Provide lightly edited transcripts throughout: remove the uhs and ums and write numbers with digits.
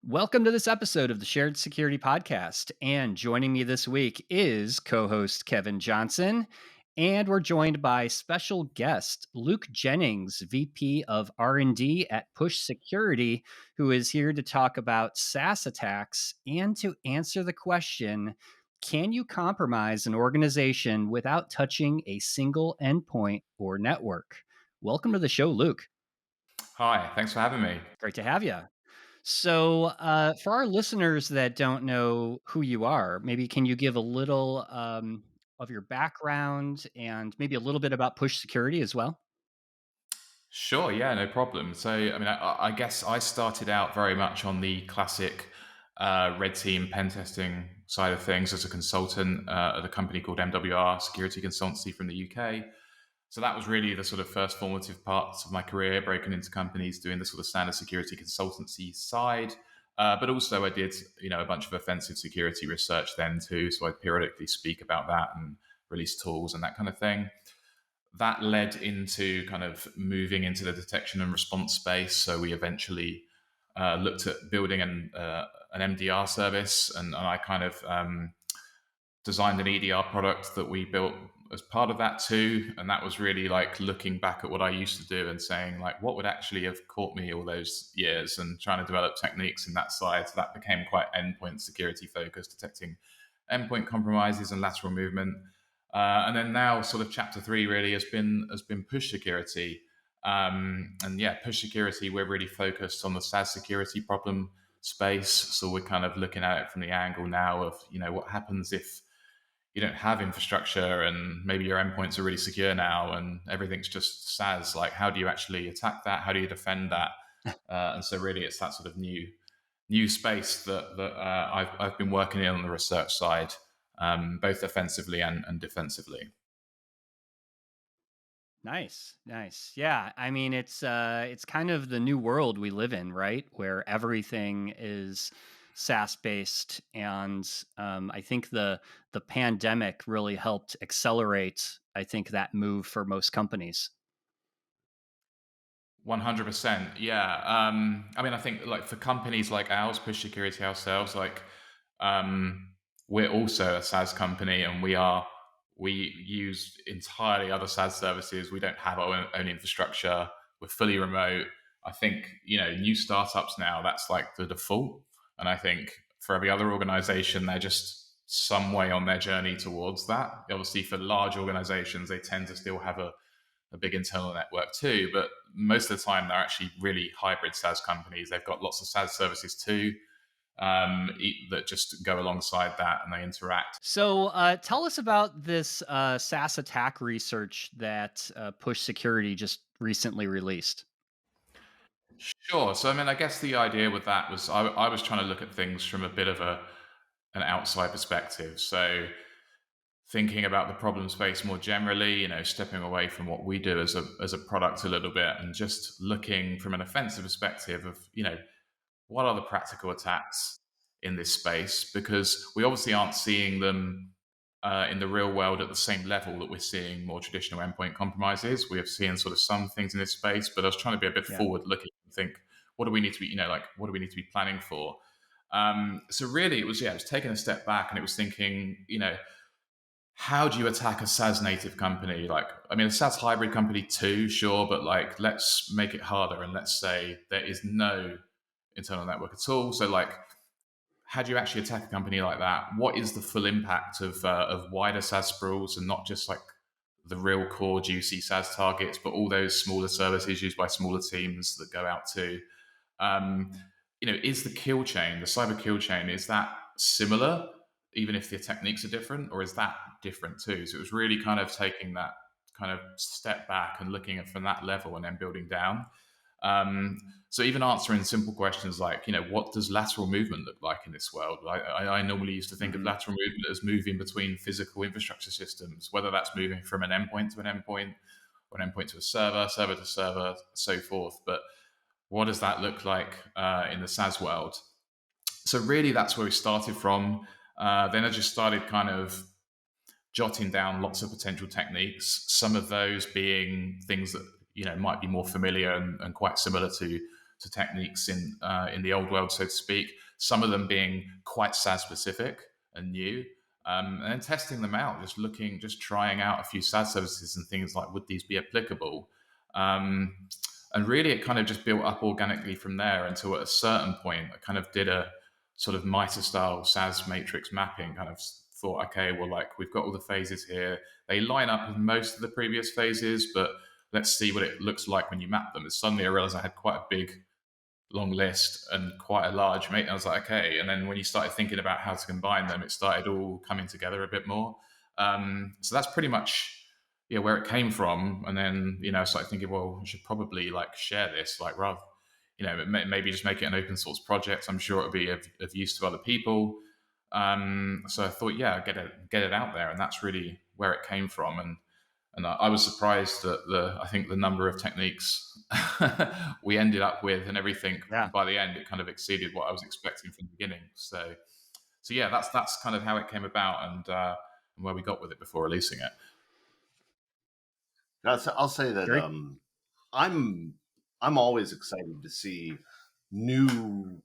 Welcome to this episode of the Shared Security Podcast. And joining me this week is co host Kevin Johnson. And we're joined by special guest Luke Jennings, VP of R&D at Push Security, who is here to talk about SaaS attacks and to answer the question, can you compromise an organization without touching a single endpoint or network? Welcome to the show, Luke. Hi, thanks for having me. Great to have you. So, for our listeners that don't know who you are, maybe can you give a little of your background and maybe a little bit about Push Security as well? Sure, yeah, no problem. I guess I started out very much on the classic red team pen testing side of things as a consultant at a company called MWR Security Consultancy from the UK. So that was really the sort of first formative parts of my career, breaking into companies, doing the sort of standard security consultancy side. But also I did, a bunch of offensive security research then too. So I periodically speak about that and release tools and that kind of thing. That led into kind of moving into the detection and response space. So we eventually looked at building an MDR service, and I kind of designed an EDR product that we built as part of that too. And that was really like looking back at what I used to do and saying like, what would actually have caught me all those years, and trying to develop techniques in that side. So that became quite endpoint security focused, detecting endpoint compromises and lateral movement. And then now, sort of chapter three really has been push security. And yeah, push security, we're really focused on the SaaS security problem space. So we're kind of looking at it from the angle now of, what happens if you don't have infrastructure and maybe your endpoints are really secure now and everything's just SaaS. Like, how do you actually attack that? How do you defend that? And so really it's that sort of new space that I've been working in on the research side, both offensively and defensively. Nice, nice. Yeah, I mean it's kind of the new world we live in, right? Where everything is SaaS based, and I think the pandemic really helped accelerate. I think that move for most companies. 100%. Yeah. I think like for companies like ours, Push Security ourselves, um, we're also a SaaS company, and we use entirely other SaaS services. We don't have our own infrastructure. We're fully remote. I think, new startups now, that's like the default. And I think for every other organization, they're just some way on their journey towards that. Obviously, for large organizations, they tend to still have a big internal network too. But most of the time, they're actually really hybrid SaaS companies. They've got lots of SaaS services too, that just go alongside that, and they interact. So, tell us about this SaaS attack research that Push Security just recently released. Sure. So, I guess the idea with that was I was trying to look at things from a bit of an outside perspective. So, thinking about the problem space more generally, stepping away from what we do as a product a little bit, and just looking from an offensive perspective of, what are the practical attacks in this space? Because we obviously aren't seeing them in the real world at the same level that we're seeing more traditional endpoint compromises. We have seen sort of some things in this space, but I was trying to be a bit Yeah. forward looking and think, what do we need to be, what do we need to be planning for? So really, it was taking a step back, and it was thinking, how do you attack a SaaS native company? A SaaS hybrid company too, sure, but like, let's make it harder, and let's say there is no internal network at all. So, like, how do you actually attack a company like that? What is the full impact of wider SaaS sprawls, and not just like the real core juicy SaaS targets, but all those smaller services used by smaller teams that go out to? Um, is the kill chain, the cyber kill chain, is that similar, even if the techniques are different, or is that different too? So it was really kind of taking that kind of step back and looking at from that level and then building down. Um, so even answering simple questions like, what does lateral movement look like in this world? I normally used to think of Hmm. lateral movement as moving between physical infrastructure systems, whether that's moving from an endpoint to an endpoint, or an endpoint to a server, server to server, so forth. But what does that look like in the SaaS world? So really, that's where we started from. Then I just started kind of jotting down lots of potential techniques. Some of those being things that might be more familiar and quite similar to to techniques in the old world, so to speak. Some of them being quite SaaS specific and new, and then testing them out, just trying out a few SaaS services and things like, would these be applicable? And really, it kind of just built up organically from there until at a certain point, I kind of did a sort of MITRE style SaaS matrix mapping, kind of thought, okay, well, like we've got all the phases here. They line up with most of the previous phases, but let's see what it looks like when you map them. And suddenly I realized I had quite a big long list and quite a large mate. I was like, okay. And then when you started thinking about how to combine them, it started all coming together a bit more. So that's pretty much where it came from. And then I started thinking, well, I should probably like share this, like rather maybe just make it an open source project. I'm sure it'll be of use to other people. So I thought, yeah, get it out there, and that's really where it came from. And I was surprised at I think the number of techniques we ended up with and everything. Yeah. And by the end, it kind of exceeded what I was expecting from the beginning. So yeah, that's kind of how it came about and where we got with it before releasing it. I'll say that Great. I'm always excited to see new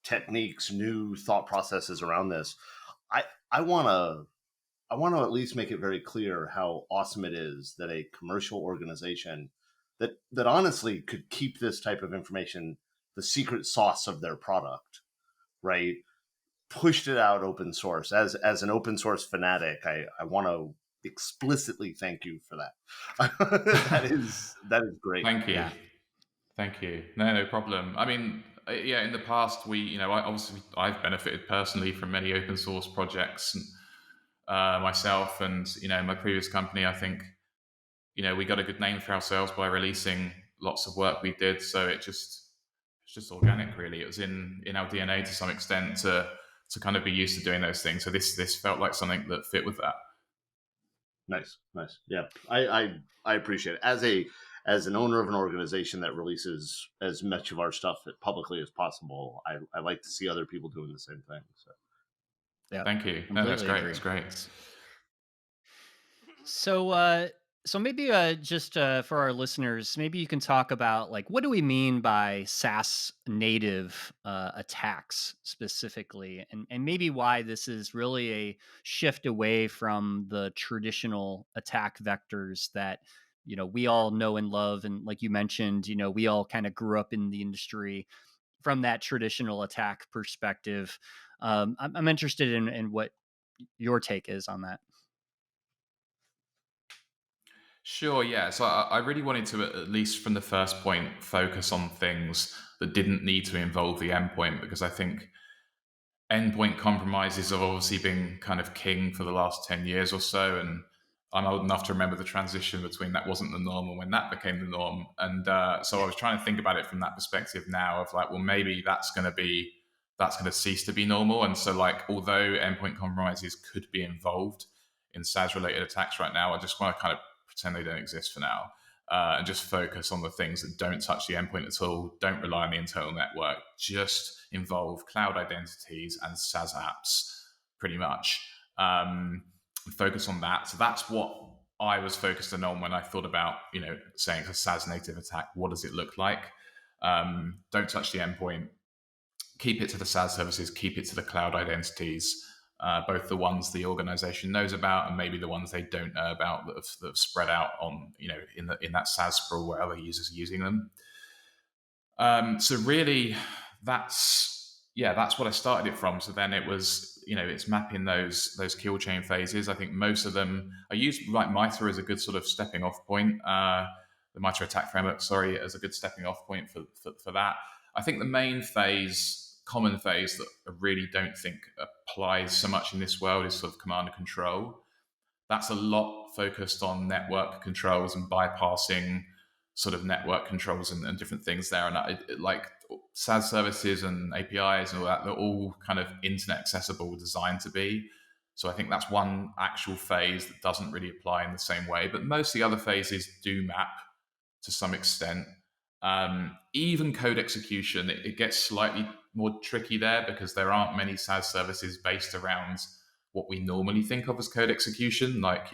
techniques, new thought processes around this. I want to at least make it very clear how awesome it is that a commercial organization that honestly could keep this type of information the secret sauce of their product, right? Pushed it out open source. As an open source fanatic, I want to explicitly thank you for that. that is great. Thank you. Yeah. Thank you. No problem. I mean, in the past, I've benefited personally from many open source projects myself, and my previous company. I think we got a good name for ourselves by releasing lots of work we did. So it's just organic, really. It was in our DNA to some extent to kind of be used to doing those things. So this felt like something that fit with that. Nice. Yeah, I appreciate it. As an owner of an organization that releases as much of our stuff publicly as possible, I like to see other people doing the same thing. So, Yeah. Thank you. No, that's great. Agree. That's great. So maybe just for our listeners, maybe you can talk about like what do we mean by SaaS native attacks specifically, and maybe why this is really a shift away from the traditional attack vectors that we all know and love, and like you mentioned, we all kind of grew up in the industry from that traditional attack perspective. I'm interested in what your take is on that. Sure, yeah. So I really wanted to, at least from the first point, focus on things that didn't need to involve the endpoint, because I think endpoint compromises have obviously been kind of king for the last 10 years or so. And I'm old enough to remember the transition between that wasn't the norm and when that became the norm. And so I was trying to think about it from that perspective now of like, well, maybe that's going to cease to be normal. And so like, although endpoint compromises could be involved in SaaS related attacks right now, I just want to kind of pretend they don't exist for now, and just focus on the things that don't touch the endpoint at all, don't rely on the internal network, just involve cloud identities and SaaS apps, pretty much. Focus on that. So that's what I was focused on when I thought about, saying it's a SaaS native attack. What does it look like? Don't touch the endpoint. Keep it to the SaaS services. Keep it to the cloud identities. Both the ones the organization knows about and maybe the ones they don't know about that have spread out on, in that SaaS sprawl where other users are using them. So really, that's what I started it from. So then it was, it's mapping those kill chain phases. I think most of them, I use like MITRE as a good sort of stepping off point. The MITRE attack framework, as a good stepping off point for that. I think the main common phase that I really don't think applies so much in this world is sort of command and control. That's a lot focused on network controls and bypassing sort of network controls and different things there. And like SaaS services and APIs and all that, they're all kind of internet accessible, designed to be. So I think that's one actual phase that doesn't really apply in the same way. But most of the other phases do map to some extent. Even code execution, it gets slightly more tricky there because there aren't many SaaS services based around what we normally think of as code execution, like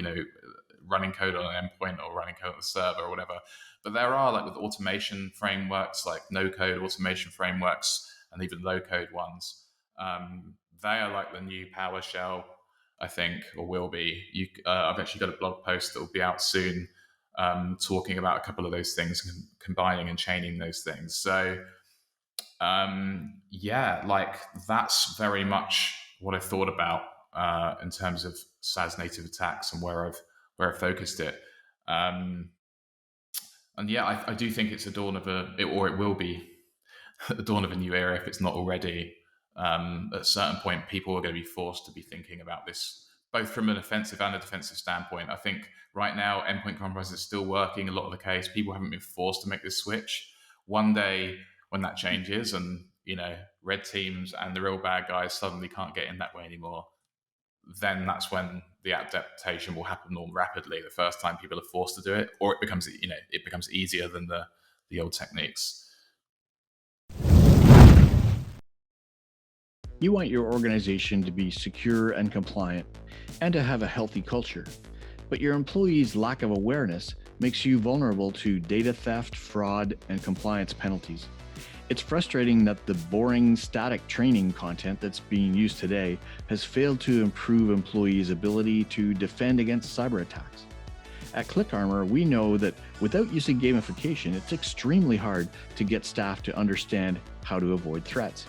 running code on an endpoint or running code on a server or whatever. But there are, like with automation frameworks, like no-code automation frameworks, and even low-code ones. They are like the new PowerShell, I think, or will be. I've actually got a blog post that will be out soon, talking about a couple of those things, combining and chaining those things. So yeah, like that's very much what I thought about in terms of SaaS native attacks and where I've focused it. And yeah, I do think it's a dawn of it will be the dawn of a new era if it's not already. At a certain point, people are going to be forced to be thinking about this, both from an offensive and a defensive standpoint. I think right now, endpoint compromise is still working a lot of the case. People haven't been forced to make this switch. One day, when that changes, and red teams and the real bad guys suddenly can't get in that way anymore, then that's when the adaptation will happen more rapidly. The first time people are forced to do it, or it becomes easier than the old techniques. You want your organization to be secure and compliant and to have a healthy culture, but your employees' lack of awareness makes you vulnerable to data theft, fraud, and compliance penalties. It's frustrating that the boring, static training content that's being used today has failed to improve employees' ability to defend against cyber attacks. At ClickArmor, we know that without using gamification, it's extremely hard to get staff to understand how to avoid threats.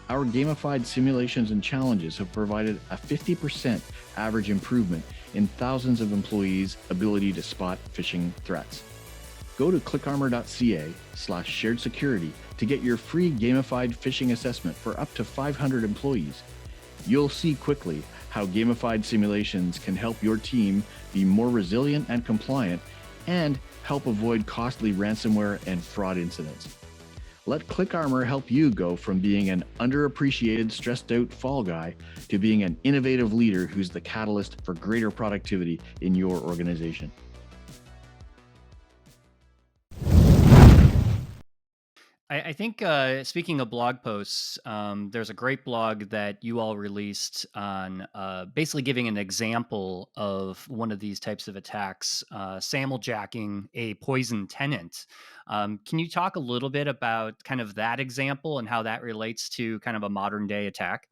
Our gamified simulations and challenges have provided a 50% average improvement in thousands of employees' ability to spot phishing threats. Go to clickarmor.ca/shared security to get your free gamified phishing assessment for up to 500 employees. You'll see quickly how gamified simulations can help your team be more resilient and compliant and help avoid costly ransomware and fraud incidents. Let ClickArmor help you go from being an underappreciated, stressed out fall guy to being an innovative leader who's the catalyst for greater productivity in your organization. I think speaking of blog posts, there's a great blog that you all released on basically giving an example of one of these types of attacks, jacking a poison tenant. Can you talk a little bit about kind of that example and how that relates to kind of a modern day attack?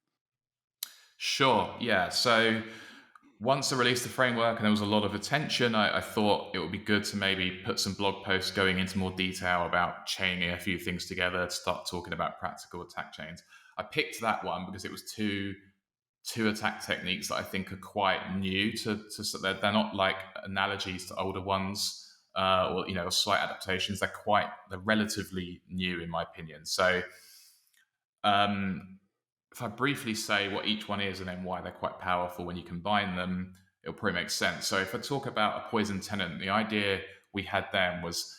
Sure. Yeah. So once I released the framework and there was a lot of attention, I thought it would be good to maybe put some blog posts going into more detail about chaining a few things together to start talking about practical attack chains. I picked that one because it was two attack techniques that I think are quite new to they're not like analogies to older ones, or slight adaptations. They're relatively new in my opinion. So if I briefly say what each one is and then why they're quite powerful when you combine them, it'll probably make sense. So if I talk about a poison tenant, the idea we had then was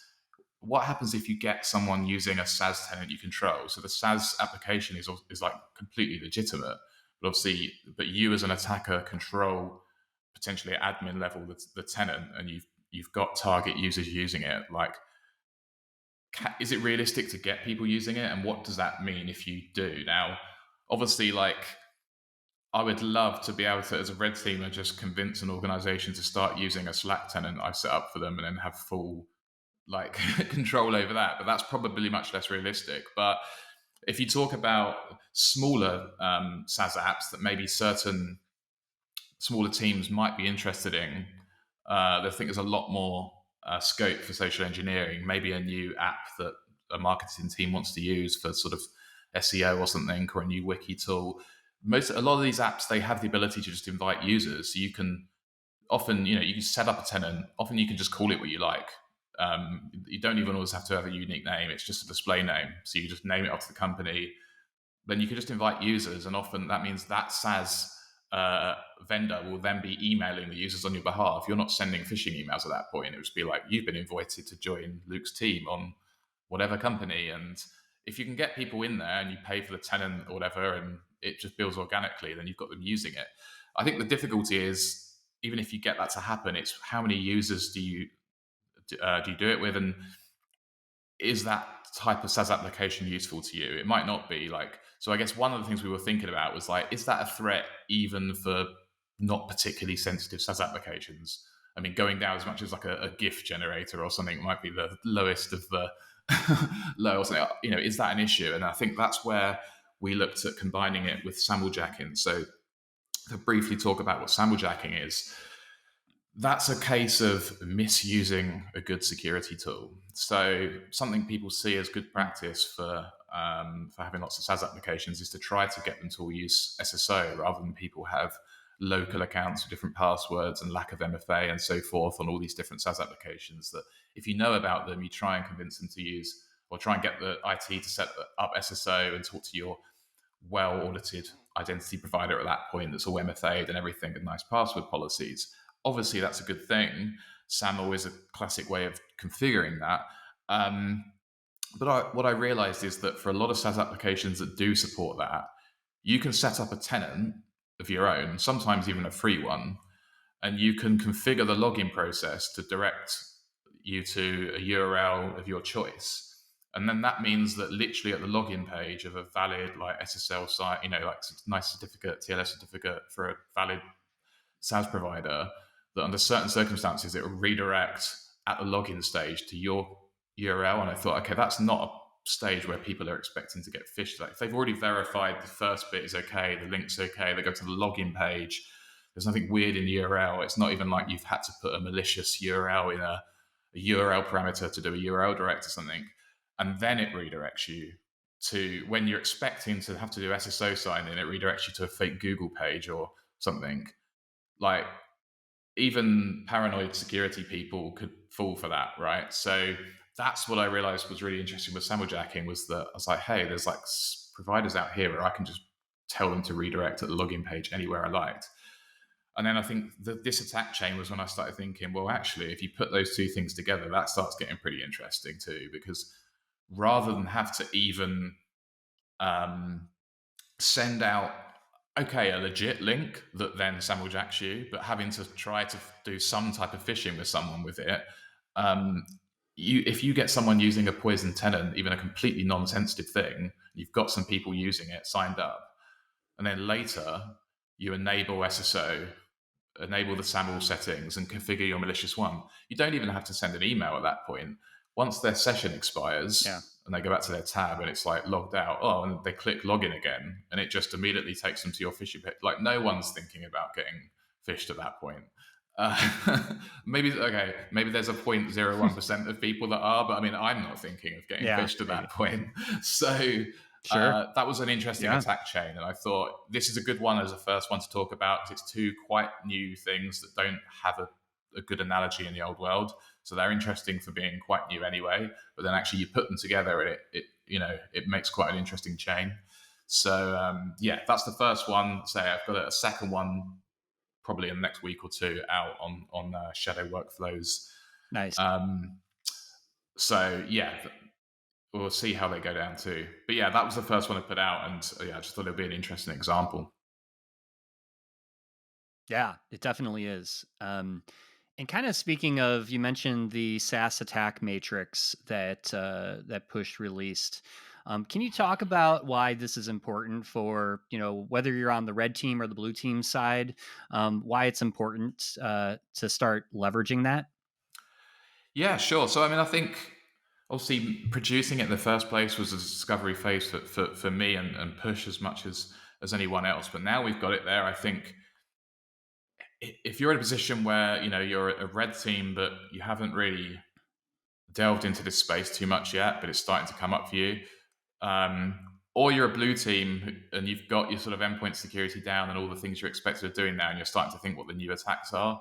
what happens if you get someone using a SaaS tenant you control? So the SaaS application is like completely legitimate, but obviously, you as an attacker control potentially at admin level the tenant, and you've got target users using it. Like, is it realistic to get people using it, and what does that mean if you do? Now, obviously, like, I would love to be able to, as a red teamer, just convince an organization to start using a Slack tenant I set up for them and then have full like control over that. But that's probably much less realistic. But if you talk about smaller SaaS apps that maybe certain smaller teams might be interested in, I think there's a lot more scope for social engineering. Maybe a new app that a marketing team wants to use for sort of SEO or something, or a new wiki tool. A lot of these apps, they have the ability to just invite users. So you can often, you can set up a tenant. Often you can just call it what you like. You don't even always have to have a unique name. It's just a display name. So you just name it off the company. Then you can just invite users. And often that means that SaaS vendor will then be emailing the users on your behalf. You're not sending phishing emails at that point. It would just be like, you've been invited to join Luke's team on whatever company. And if you can get people in there and you pay for the tenant or whatever, and it just builds organically, then you've got them using it. I think the difficulty is, even if you get that to happen, it's how many users do you do it with, and is that type of SaaS application useful to you? It might not be. Like, so I guess one of the things we were thinking about was like, is that a threat even for not particularly sensitive SaaS applications? I mean, going down as much as like a GIF generator or something might be the lowest of the low or something. Is that an issue? And I think that's where we looked at combining it with SAML jacking. So to briefly talk about what SAML jacking is, that's a case of misusing a good security tool. So something people see as good practice for having lots of SaaS applications is to try to get them to all use SSO rather than people have local accounts with different passwords and lack of MFA and so forth on all these different SaaS applications. That if you know about them, you try and convince them to use or try and get the IT to set up SSO and talk to your well-audited identity provider at that point that's all MFA'd and everything and nice password policies. Obviously, that's a good thing. SAML is a classic way of configuring that. But what I realized is that for a lot of SaaS applications that do support that, you can set up a tenant of your own, sometimes even a free one, and you can configure the login process to direct you to a URL of your choice. And then that means that literally at the login page of a valid like SSL site, like nice certificate, TLS certificate for a valid SaaS provider, that under certain circumstances it will redirect at the login stage to your URL. And I thought, okay, that's not a stage where people are expecting to get phished. Like if they've already verified the first bit is okay, the link's okay, they go to the login page, there's nothing weird in the URL. It's not even like you've had to put a malicious URL in a URL parameter to do a URL direct or something. And then it redirects you to when you're expecting to have to do SSO sign in, it redirects you to a fake Google page or something. Like even paranoid security people could fall for that, right? So that's what I realized was really interesting with SAML jacking, was that I was like, hey, there's like providers out here where I can just tell them to redirect at the login page anywhere I liked. And then I think this attack chain was when I started thinking, well, actually, if you put those two things together, that starts getting pretty interesting too, because rather than have to even send out, okay, a legit link that then SAML jacks you, but having to try to do some type of phishing with someone with it, if you get someone using a poison tenant, even a completely non-sensitive thing, you've got some people using it signed up, and then later you enable SSO, enable the SAML settings and configure your malicious one. You don't even have to send an email at that point. Once their session expires and they go back to their tab and it's like logged out, and they click login again and it just immediately takes them to your phishing page. Like no one's thinking about getting phished at that point. Maybe there's a 0.01% of people that are, but I mean, I'm not thinking of getting phished at that point. So that was an interesting attack chain. And I thought this is a good one as a first one to talk about, because it's two quite new things that don't have a good analogy in the old world. So they're interesting for being quite new anyway, but then actually you put them together and it makes quite an interesting chain. So that's the first one. So I've got a second one probably in the next week or two out on shadow workflows. Nice. We'll see how they go down too. But yeah, that was the first one I put out, and I just thought it'd be an interesting example. Yeah, it definitely is. And kind of speaking of, you mentioned the SaaS attack matrix that Push released. Can you talk about why this is important for, whether you're on the red team or the blue team side, why it's important to start leveraging that? Yeah, sure. So, I mean, I think obviously producing it in the first place was a discovery phase for me and Push as much as anyone else. But now we've got it there, I think if you're in a position where, you're a red team, but you haven't really delved into this space too much yet, but it's starting to come up for you, or you're a blue team and you've got your sort of endpoint security down and all the things you're expected of doing now, and you're starting to think what the new attacks are,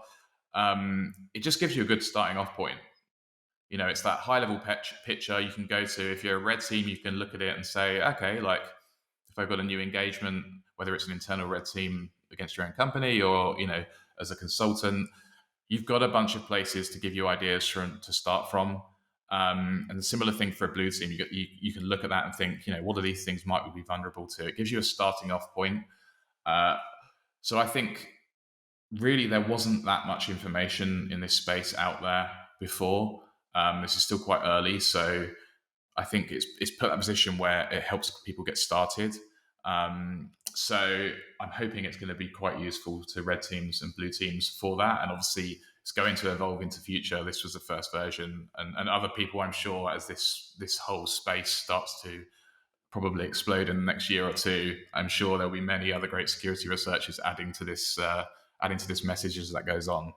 it just gives you a good starting off point. It's that high level picture you can go to. If you're a red team, you can look at it and say, okay, like if I've got a new engagement, whether it's an internal red team against your own company or, as a consultant, you've got a bunch of places to give you ideas to start from. And a similar thing for a blue team, you can look at that and think, what are these things might we be vulnerable to? It gives you a starting off point. So I think really there wasn't that much information in this space out there before. This is still quite early, so I think it's put in a position where it helps people get started. So I'm hoping it's going to be quite useful to red teams and blue teams for that. And obviously, it's going to evolve into future. This was the first version, and other people, I'm sure, as this whole space starts to probably explode in the next year or two, I'm sure there'll be many other great security researchers adding to this message as that goes on.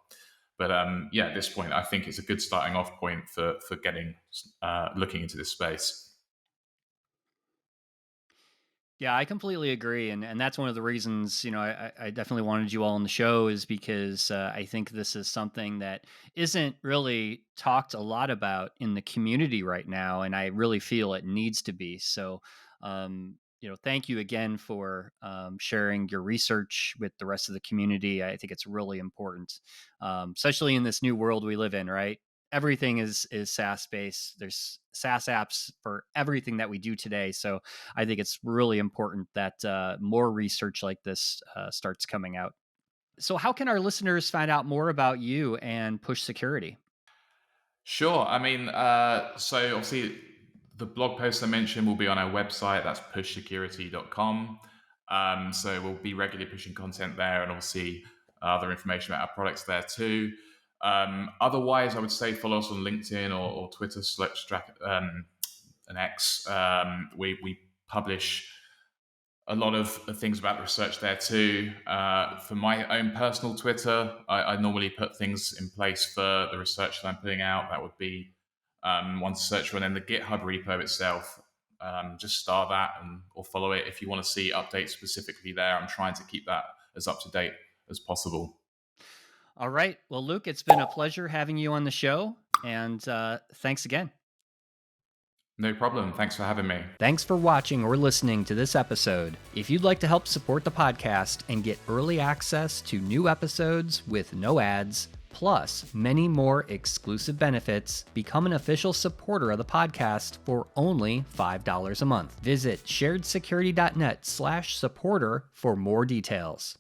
But at this point, I think it's a good starting off point for getting looking into this space. Yeah, I completely agree, and that's one of the reasons I definitely wanted you all on the show is because I think this is something that isn't really talked a lot about in the community right now, and I really feel it needs to be. So, thank you again for sharing your research with the rest of the community. I think it's really important, especially in this new world we live in. Right, everything is SaaS based. There's SaaS apps for everything that we do today, so I think it's really important that more research like this starts coming out. So, how can our listeners find out more about you and Push Security? Sure. I mean, so obviously the blog post I mentioned will be on our website. That's pushsecurity.com. So we'll be regularly pushing content there, and obviously other information about our products there too. Otherwise, I would say follow us on LinkedIn or Twitter / X. We publish a lot of things about research there too. For my own personal Twitter, I normally put things in place for the research that I'm putting out. That would be one to search for, and then the GitHub repo itself. Just star that or follow it if you want to see updates specifically there. I'm trying to keep that as up to date as possible. All right. Well, Luke, it's been a pleasure having you on the show, and thanks again. No problem. Thanks for having me. Thanks for watching or listening to this episode. If you'd like to help support the podcast and get early access to new episodes with no ads, plus many more exclusive benefits, become an official supporter of the podcast for only $5 a month. Visit sharedsecurity.net/supporter for more details.